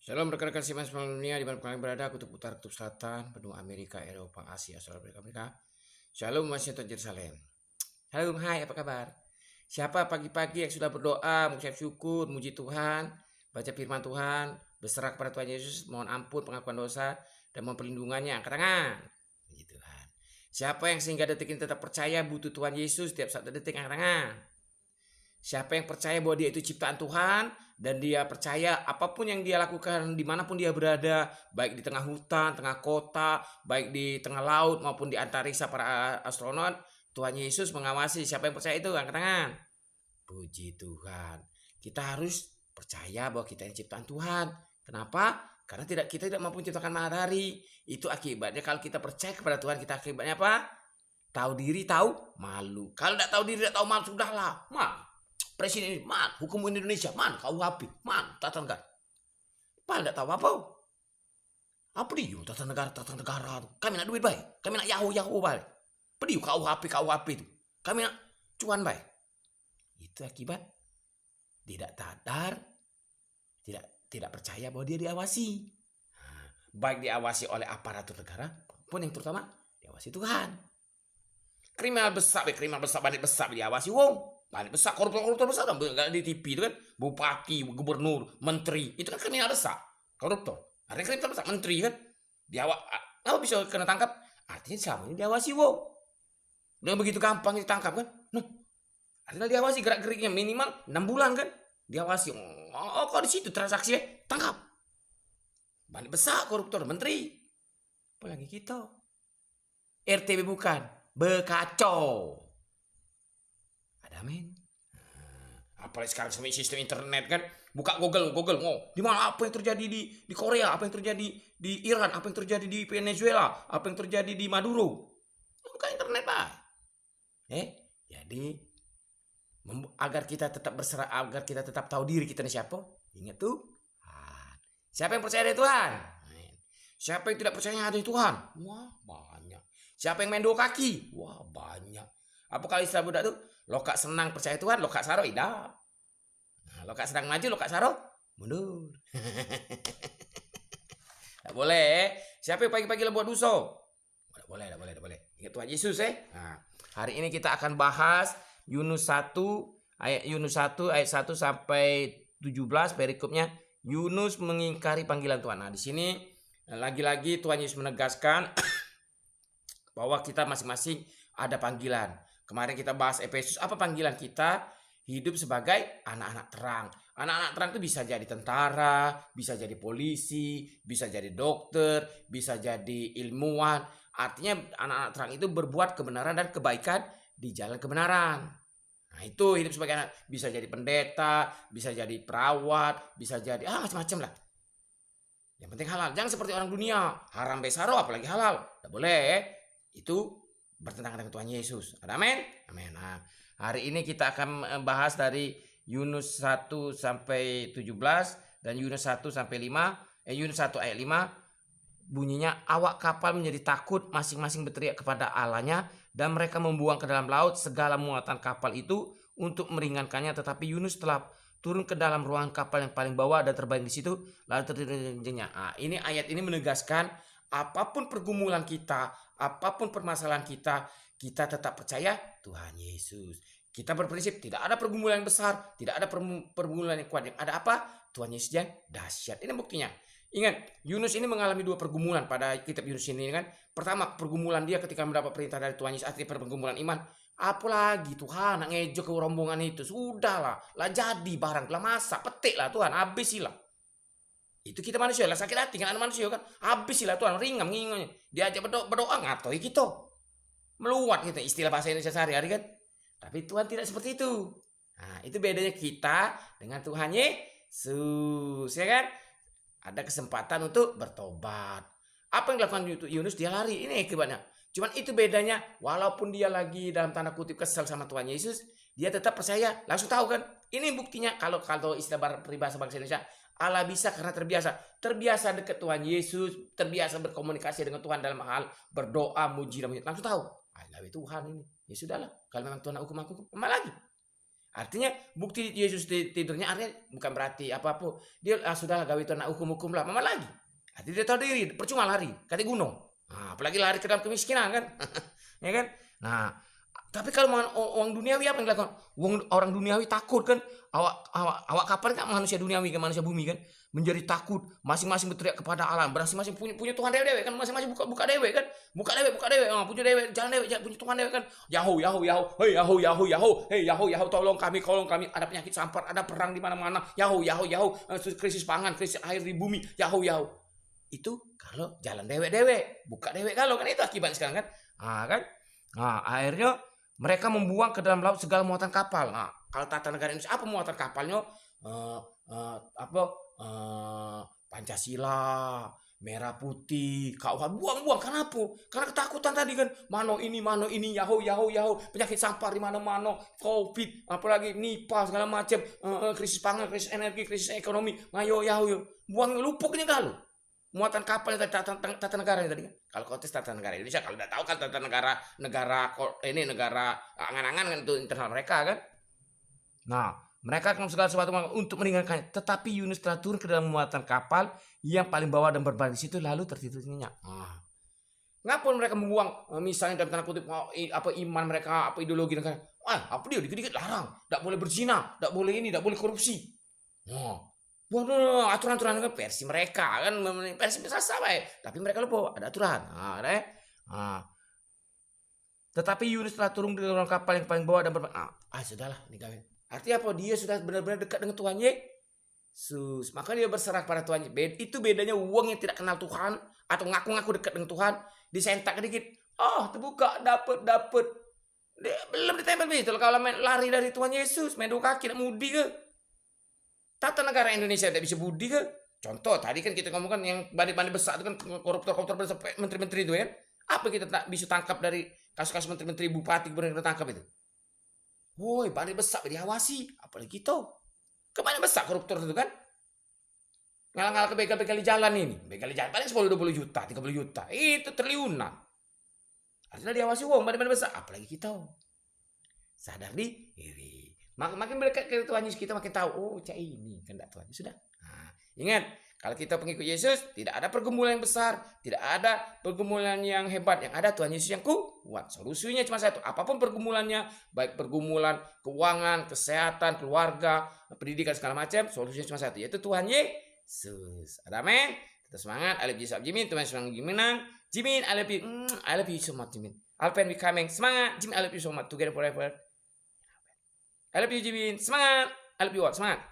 Shalom rekan-rekan Simas dunia di mana kalian berada, kutub utara, kutub selatan, benua Amerika, Eropa, Asia, Australia, Amerika. Shalom Washington, Jerusalem. Halo, hai, apa kabar? Siapa pagi-pagi yang sudah berdoa, mengucap syukur, muji Tuhan, baca firman Tuhan, berserah kepada Tuhan Yesus, mohon ampun, pengakuan dosa, dan mohon perlindungannya, angkat tangan. Puji Tuhan. Siapa yang sehingga detik ini tetap percaya butuh Tuhan Yesus setiap satu detik, angkat tangan. Siapa yang percaya bahwa dia itu ciptaan Tuhan dan dia percaya apapun yang dia lakukan dimanapun dia berada, baik di tengah hutan, tengah kota, baik di tengah laut maupun di antariksa para astronot, Tuhan Yesus mengawasi. Siapa yang percaya itu? Angkat tangan. Puji Tuhan. Kita harus percaya bahwa kita yang ciptaan Tuhan. Kenapa? Karena kita tidak mampu menciptakan matahari. Itu akibatnya kalau kita percaya kepada Tuhan, kita akibatnya apa? Tahu diri, tahu malu. Kalau tidak tahu diri, tidak tahu malu, sudahlah. Presiden ini, hukum Indonesia, KUHP, tata negara. Pak, tidak tahu apa. Apa dia tata negara. Kami nak duit baik. Kami nak Yahoo baik. Pediu KUHP itu. Kami nak cuan baik. Itu akibat tidak sadar, tidak percaya bahwa dia diawasi. Baik diawasi oleh aparatur negara, pun yang terutama diawasi Tuhan. Kriminal besar, bandit besar diawasi wong. Bandit besar, koruptor besar di TV itu kan, bupati, gubernur, menteri, itu kan kriminal besar, koruptor. Artinya kriminal besar, menteri kan, apa bisa kena tangkap? Artinya sama ini diawasi wong. Dengan begitu gampang ditangkap kan? Artinya diawasi gerak-geriknya minimal 6 bulan kan? Diawasi. Oh, kok di situ transaksinya tangkap. Bandit besar, koruptor, menteri. Apalagi kita. RTB bukan, bekacau. Ada men. Apalagi sekarang sama sistem internet kan, buka Google, di mana apa yang terjadi di Korea, apa yang terjadi di Iran, apa yang terjadi di Venezuela, apa yang terjadi di Maduro. Buka internet Pak. Jadi agar kita tetap berserah, agar kita tetap tahu diri kita ini siapa, ingat tuh. Siapa yang percaya ada Tuhan? Siapa yang tidak percaya ada Tuhan? Wah, banyak. Siapa yang main dua kaki? Wah, banyak. Apa kalau istilah budak tuh? Lokak senang percaya Tuhan, lokak saro tidak. Lokak sedang maju, lokak saro mundur. Tidak boleh. Siapa yang pagi-pagi buat dosa? Tidak boleh. Ingat Tuhan Yesus hari ini kita akan bahas Yunus 1 ayat 1 sampai 17 perikopnya. Yunus mengingkari panggilan Tuhan. Nah, di sini lagi-lagi Tuhan Yesus menegaskan bahwa kita masing-masing ada panggilan. Kemarin kita bahas Efesus, apa panggilan kita? Hidup sebagai anak-anak terang. Anak-anak terang itu bisa jadi tentara, bisa jadi polisi, bisa jadi dokter, bisa jadi ilmuwan. Artinya anak-anak terang itu berbuat kebenaran dan kebaikan di jalan kebenaran. Nah, itu hidup sebagai anak. Bisa jadi pendeta, bisa jadi perawat, bisa jadi macam-macam lah. Yang penting halal. Jangan seperti orang dunia, haram besaro apalagi halal. Tidak boleh. Itu bertentangan dengan Tuhan Yesus. Amin. Nah, hari ini kita akan bahas dari Yunus 1 sampai 17 dan Yunus 1 sampai 5. Yunus 1 ayat 5 bunyinya, awak kapal menjadi takut, masing-masing berteriak kepada Allahnya, dan mereka membuang ke dalam laut segala muatan kapal itu untuk meringankannya. Tetapi Yunus telah turun ke dalam ruangan kapal yang paling bawah dan terbaring di situ, lalu terjadinya. Ini ayat ini menegaskan apapun pergumulan kita, apapun permasalahan kita, kita tetap percaya Tuhan Yesus. Kita berprinsip tidak ada pergumulan yang besar, tidak ada pergumulan yang kuat. Yang ada apa? Tuhan Yesus yang dahsyat. Ini buktinya. Ingat, Yunus ini mengalami 2 pergumulan pada kitab Yunus ini kan. Pertama, pergumulan dia ketika mendapat perintah dari Tuhan Yesus, artinya pergumulan iman. Apalagi Tuhan nak ngejok ke rombongan itu. Sudahlah, lah jadi barang, lah masak, petik lah Tuhan, habisilah. Itu kita manusia lah, sakit hati kan, manusia kan, habisilah Tuhan, ringan ngingonya. Diajak berdoa ngatoi gitu. Meluat gitu, istilah bahasa Indonesia sehari-hari kan. Tapi Tuhan tidak seperti itu. Nah, itu bedanya kita dengan Tuhan Yesus, ya kan? Ada kesempatan untuk bertobat. Apa yang dilakukan Yunus? Dia lari. Ini akibatnya. Cuman itu bedanya. Walaupun dia lagi dalam tanda kutip kesel sama Tuhan Yesus, dia tetap percaya. Langsung tahu kan? Ini buktinya kalau istilah peribahasa bangsa Indonesia, Allah bisa karena terbiasa. Terbiasa dekat Tuhan Yesus, terbiasa berkomunikasi dengan Tuhan dalam hal berdoa, muji dan langsung tahu. Lalu Tuhan ini. Ya sudahlah. Kalau memang Tuhan hukum aku, apa lagi? Artinya bukti Yesus tidurnya artinya bukan berarti apa-apa. Dia sudahlah gawe itu anak hukum-hukum lah, mama lagi. Artinya dia tahu diri, percuma lari, kata gunung. Nah, apalagi lari ke dalam kemiskinan kan. Ya kan? Nah, tapi kalau orang duniawi apa yang dilakukan? Orang duniawi takut kan? Awak kapan kan manusia duniawi kan, manusia bumi kan? Menjadi takut, masing-masing berteriak kepada Allah, masing-masing punya Tuhan dewe kan, masing-masing buka dewe kan, buka dewe, punya dewe, jalan dewe, punya Tuhan dewe kan, Yahoo, hei Yahoo, tolong kami, ada penyakit sampar, ada perang di mana-mana, Yahoo, krisis pangan, krisis air di bumi, Yahoo, itu kalau jalan dewe, buka dewe kalau kan itu akibat sekarang kan, kan, akhirnya mereka membuang ke dalam laut segala muatan kapal. Nah, kalau tata negara Indonesia apa muatan kapalnya? Pancasila, merah putih, KUH buang-buang. Kenapa? Karena ketakutan tadi kan. Mano ini, Yahoo, penyakit sampar di mana-mana, COVID, apalagi Nipah segala macam, krisis pangan, krisis energi, krisis ekonomi. Ayo, Yahoo, buang lupuknya kalau. Muatan kapal tata negara tadi kan. Kalau konteks tata negara Indonesia, kalau udah tahu kan tata negara angan-angan kan itu internal mereka kan. Nah, mereka akan segala sesuatu untuk meninggalkannya. Tetapi Yunus telah turun ke dalam muatan kapal yang paling bawah dan berbaring di situ lalu tertidur nyenyak. Ngapun mereka membuang misalnya dalam tanda kutip apa iman mereka, apa ideologi mereka. Apa dia dikit-dikit larang, tidak boleh berzina, tidak boleh ini, tidak boleh korupsi. Buang aturan-aturan kan versi mereka kan, versi sama ya. Tapi mereka lupa ada aturan. Tetapi Yunus telah turun di dalam kapal yang paling bawah dan berbaring. Sudahlah, ini kawin. Artinya apa? Dia sudah benar-benar dekat dengan Tuhan Yesus. Maka dia berserah pada Tuhan. Itu bedanya uang yang tidak kenal Tuhan atau ngaku-ngaku dekat dengan Tuhan, disentak sedikit. Terbuka, dapat. Belum ditempel begitu. Kalau lari dari Tuhan Yesus, main dua kaki, nak mudi ke? Tata negara Indonesia tidak bisa budi ke? Contoh, tadi kan kita ngomongkan yang bandit-bandit besar itu kan, koruptor besar, menteri-menteri itu kan. Apa kita tak bisa tangkap dari kasus-kasus menteri-menteri, bupati, gubernur kita tangkap itu? Woi, bandit besar diawasi, apalagi itu. Kemana besar koruptor itu kan? Ngalah-ngalah ke begal-begal di jalan ini. Begal di jalan paling 10-20 juta, 30 juta. Itu triliunan. Artinya diawasi bandit-bandit besar, apalagi kita. Sadar diri. Makin berdekat ke Tuhan Yesus kita makin tahu, cak ini kehendak Tuhan. Sudah. Ingat, kalau kita pengikut Yesus, tidak ada pergumulan yang besar, tidak ada pergumulan yang hebat, yang ada Tuhan Yesus yang kuat. Solusinya cuma satu, apapun pergumulannya, baik pergumulan keuangan, kesehatan, keluarga, pendidikan segala macam, solusinya cuma satu, yaitu Tuhan Yesus. Ada amin? Kita semangat. I love you, Jimin. Tuhan semangat gimana? Jimin, I love you so much, Jimin. Alpen we coming. Semangat, Jimin. I love you so much. Together forever. I love you, Jimin. Semangat. I love you all. Semangat.